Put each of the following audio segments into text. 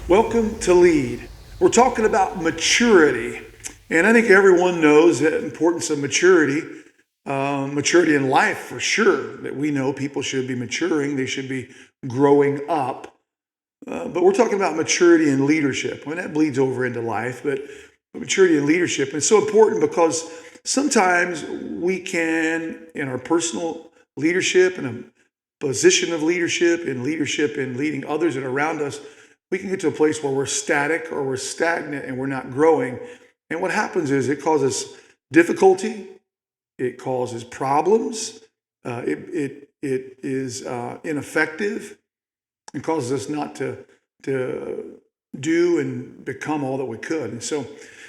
Welcome to Lead. We're talking about maturity. And I think everyone knows the importance of maturity. Maturity in life, for sure, that we know people should be maturing, they should be growing up. But we're talking about maturity in leadership. When that bleeds over into life, but maturity in leadership. And it's so important because sometimes we can, in our personal leadership, in a position of leadership, in leadership in leading others and around us, we can get to a place where we're static or we're stagnant and we're not growing. And what happens is it causes difficulty, it causes problems, it is ineffective, and causes us not to do and become all that we could. And so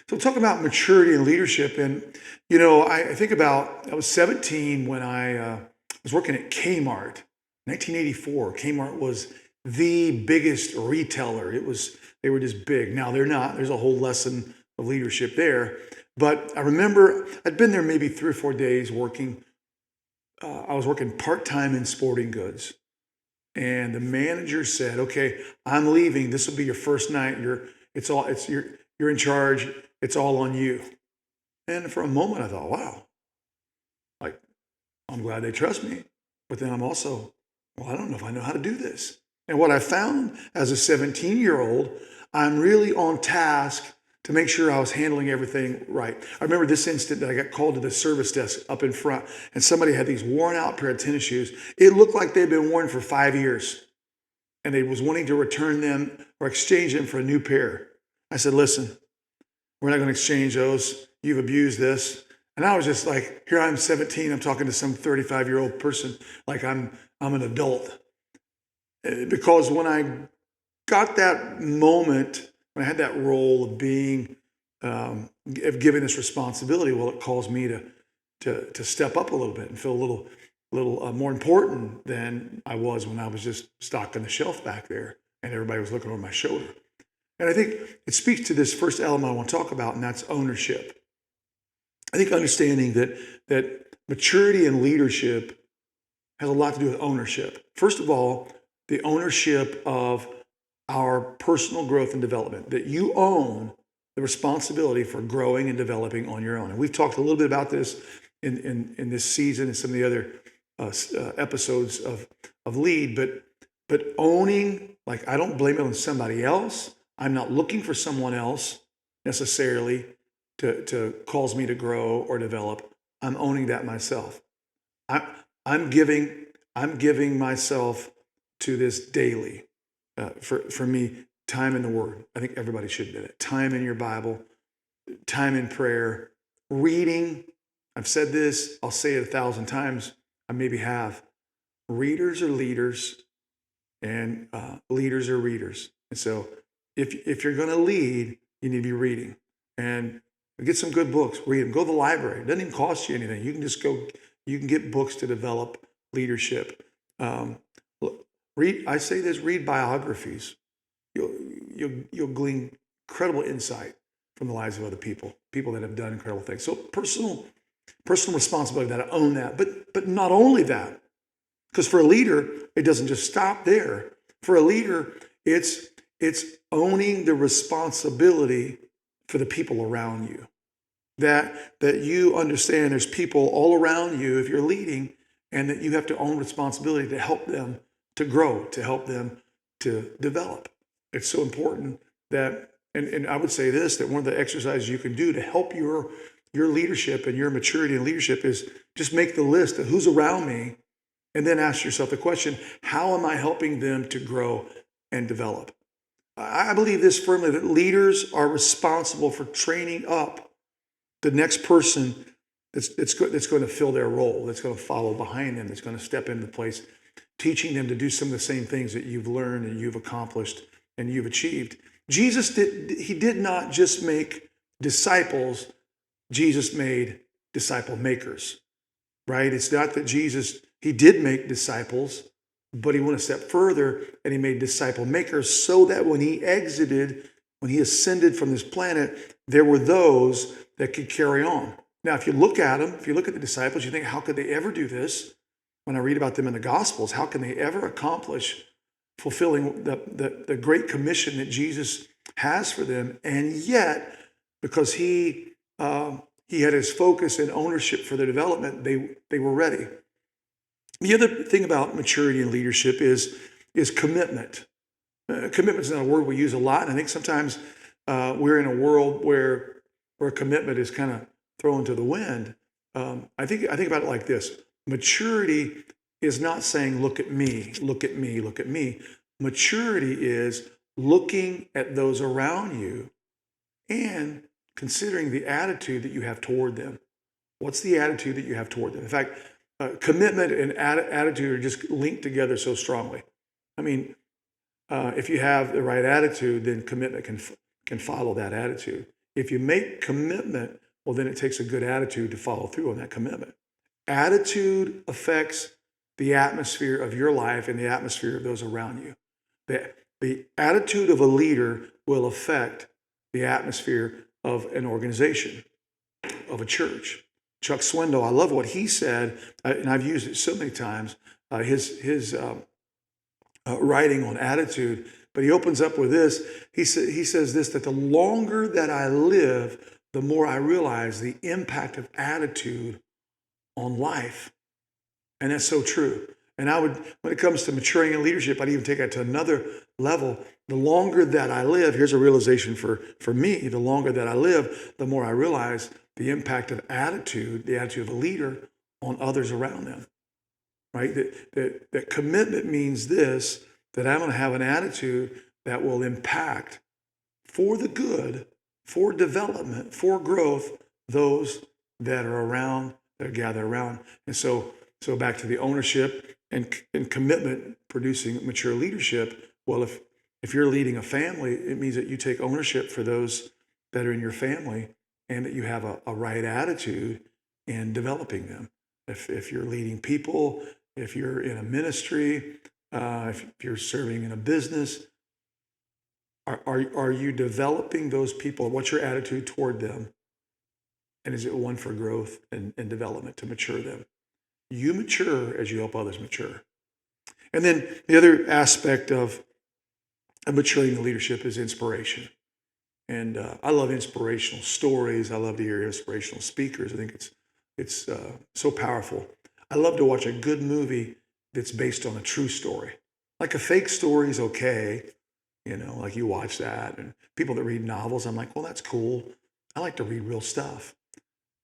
talk about maturity and leadership. And I think about I was 17 when I was working at Kmart, 1984. Kmart was the biggest retailer. They were just big. Now they're not. There's a whole lesson of leadership there. But I remember I'd been there maybe 3 or 4 days working. I was working part-time in sporting goods. And the manager said, "Okay, I'm leaving. This will be your first night. You're in charge. It's all on you." And for a moment I thought, wow, like I'm glad they trust me. But then I'm also, well, I don't know if I know how to do this. And what I found as a 17-year-old, I'm really on task to make sure I was handling everything right. I remember this instant that I got called to the service desk up in front, and somebody had these worn out pair of tennis shoes. It looked like they'd been worn for 5 years, and they was wanting to return them or exchange them for a new pair. I said, "Listen, we're not going to exchange those. You've abused this." And I was just like, here I'm 17, I'm talking to some 35-year-old person like I'm an adult. Because when I got that moment, when I had that role of being, of giving this responsibility, well, it caused me to step up a little bit and feel a little more important than I was when I was just stocking the shelf back there and everybody was looking over my shoulder. And I think it speaks to this first element I want to talk about, and that's ownership. I think understanding that maturity and leadership has a lot to do with ownership. First of all, the ownership of our personal growth and development, that you own the responsibility for growing and developing on your own. And we've talked a little bit about this in this season and some of the other episodes of Lead, but owning, like I don't blame it on somebody else. I'm not looking for someone else necessarily to cause me to grow or develop. I'm owning that myself. I, I'm giving myself to this daily. For me, time in the Word. I think everybody should do it. Time in your Bible, time in prayer, reading. I've said this. I'll say it 1,000 times. I maybe have. Readers are leaders, and leaders are readers. And so, if you're going to lead, you need to be reading and get some good books. Read them. Go to the library. It doesn't even cost you anything. You can just go. You can get books to develop leadership. Um, Read. I say this. Read biographies. You'll glean incredible insight from the lives of other people that have done incredible things. So personal responsibility, that I own that. But not only that, because for a leader, it doesn't just stop there. For a leader, it's owning the responsibility for the people around you. That you understand there's people all around you if you're leading, and that you have to own responsibility to help them to grow, to help them to develop. It's so important that, and I would say this, that one of the exercises you can do to help your leadership and your maturity in leadership is just make the list of who's around me, and then ask yourself the question, how am I helping them to grow and develop? I believe this firmly, that leaders are responsible for training up the next person that's going to fill their role, that's going to follow behind them, that's going to step into place, teaching them to do some of the same things that you've learned and you've accomplished and you've achieved. He did not just make disciples, Jesus made disciple makers, right? It's not that he did make disciples, but he went a step further and he made disciple makers so that when he ascended from this planet, there were those that could carry on. Now, if you look at the disciples, you think, how could they ever do this? When I read about them in the Gospels, how can they ever accomplish fulfilling the great commission that Jesus has for them. And yet, because he had his focus and ownership for their development, they were ready. The other thing about maturity and leadership is commitment. Commitment is not a word we use a lot, and I think sometimes we're in a world where commitment is kind of thrown to the wind. I think about it like this: maturity is not saying, "Look at me, look at me, look at me." Maturity is looking at those around you and considering the attitude that you have toward them. What's the attitude that you have toward them? In fact, commitment and attitude are just linked together so strongly. I mean, if you have the right attitude, then commitment can follow that attitude. If you make commitment, well, then it takes a good attitude to follow through on that commitment. Attitude affects the atmosphere of your life and the atmosphere of those around you. The attitude of a leader will affect the atmosphere of an organization, of a church. Chuck Swindoll, I love what he said, and I've used it so many times. His writing on attitude, but he opens up with this. He says this, that the longer that I live, the more I realize the impact of attitude on life. And that's so true. And when it comes to maturing in leadership, I'd even take that to another level. The longer that I live, here's a realization for me, the longer that I live, the more I realize the impact of attitude, the attitude of a leader on others around them, right? That commitment means this, that I'm going to have an attitude that will impact for the good, for development, for growth, those that are around, that gather around. And so back to the ownership and commitment producing mature leadership. Well, if you're leading a family, it means that you take ownership for those that are in your family and that you have a right attitude in developing them. If you're leading people, if you're in a ministry, if you're serving in a business, are you developing those people? What's your attitude toward them? And is it one for growth and development to mature them? You mature as you help others mature. And then the other aspect of maturing in leadership is inspiration. And I love inspirational stories. I love to hear inspirational speakers. I think it's so powerful. I love to watch a good movie that's based on a true story. Like a fake story is okay, like you watch that. And people that read novels, I'm like, well, that's cool. I like to read real stuff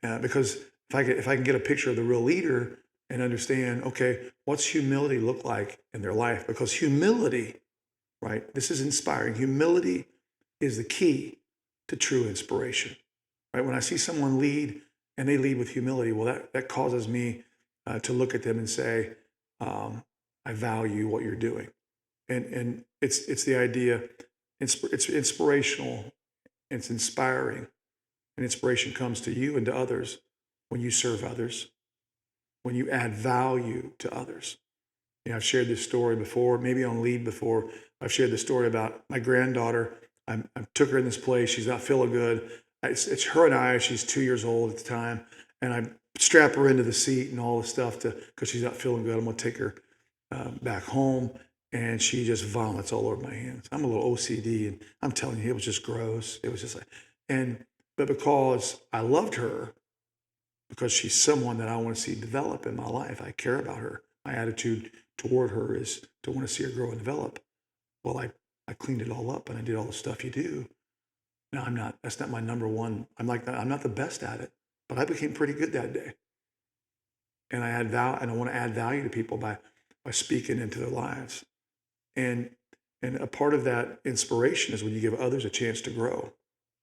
because if I can get a picture of the real leader and understand, okay, what's humility look like in their life? Because humility, right? This is inspiring. Humility is the key to true inspiration, right? When I see someone lead and they lead with humility, well, that causes me to look at them and say, I value what you're doing. And it's the idea, it's inspirational, it's inspiring. And inspiration comes to you and to others when you serve others, when you add value to others. I've shared this story before, maybe on Lead before. I've shared the story about my granddaughter. I took her in this place. She's not feeling good. It's her and I. She's 2 years old at the time. And I strap her into the seat and all the stuff because she's not feeling good. I'm going to take her back home. And she just vomits all over my hands. I'm a little OCD. And I'm telling you, it was just gross. It was just but because I loved her, because she's someone that I want to see develop in my life, I care about her. My attitude toward her is to want to see her grow and develop. Well, I cleaned it all up and I did all the stuff you do. Now that's not my number one. I'm not the best at it, but I became pretty good that day. And I want to add value to people by speaking into their lives. And a part of that inspiration is when you give others a chance to grow.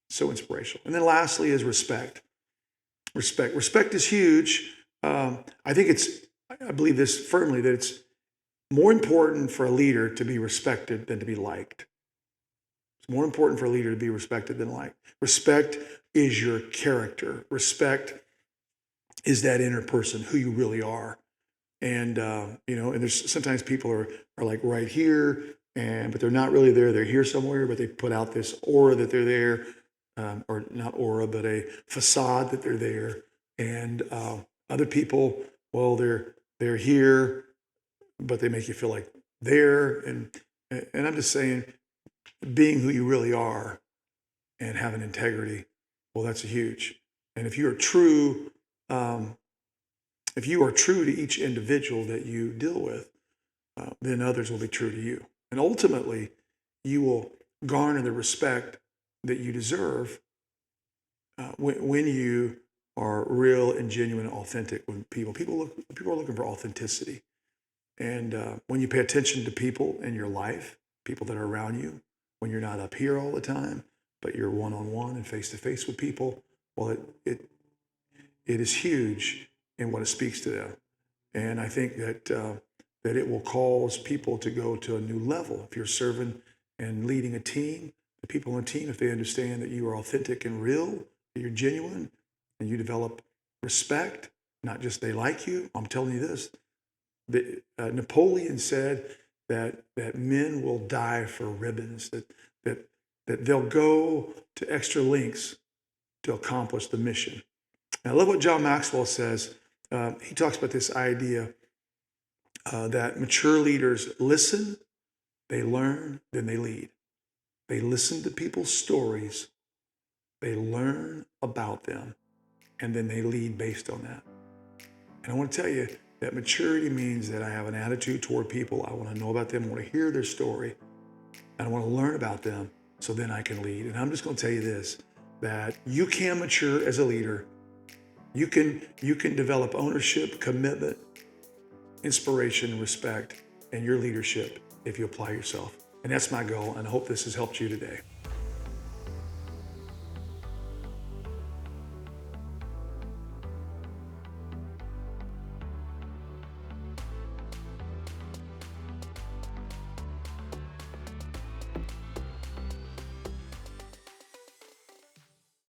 So inspirational. And then lastly is respect. Respect is huge. I believe this firmly, that it's more important for a leader to be respected than to be liked. It's more important for a leader to be respected than liked. Respect is your character. Respect is that inner person, who you really are. And, and there's sometimes people are like right here, but they're not really there. They're here somewhere, but they put out this aura that they're there. Or not aura, but a facade that they're there. And other people, well, they're here, but they make you feel like there. And And I'm just saying, being who you really are and having integrity, well, that's huge. And um, if you are true to each individual that you deal with, then others will be true to you. And ultimately, you will garner the respect that you deserve when you are real and genuine and authentic with people. People are looking for authenticity. And when you pay attention to people in your life, people that are around you, when you're not up here all the time, but you're one-on-one and face-to-face with people, well, it is huge in what it speaks to them. And I think that it will cause people to go to a new level. If you're serving and leading a team, the people on the team, if they understand that you are authentic and real, that you're genuine, and you develop respect, not just they like you. I'm telling you this. Napoleon said that men will die for ribbons, that they'll go to extra lengths to accomplish the mission. And I love what John Maxwell says. He talks about this idea that mature leaders listen, they learn, then they lead. They listen to people's stories, they learn about them, and then they lead based on that. And I want to tell you that maturity means that I have an attitude toward people. I want to know about them, I want to hear their story, and I want to learn about them so then I can lead. And I'm just going to tell you this, that you can mature as a leader. You can develop ownership, commitment, inspiration, and respect in your leadership if you apply yourself. And that's my goal, and I hope this has helped you today.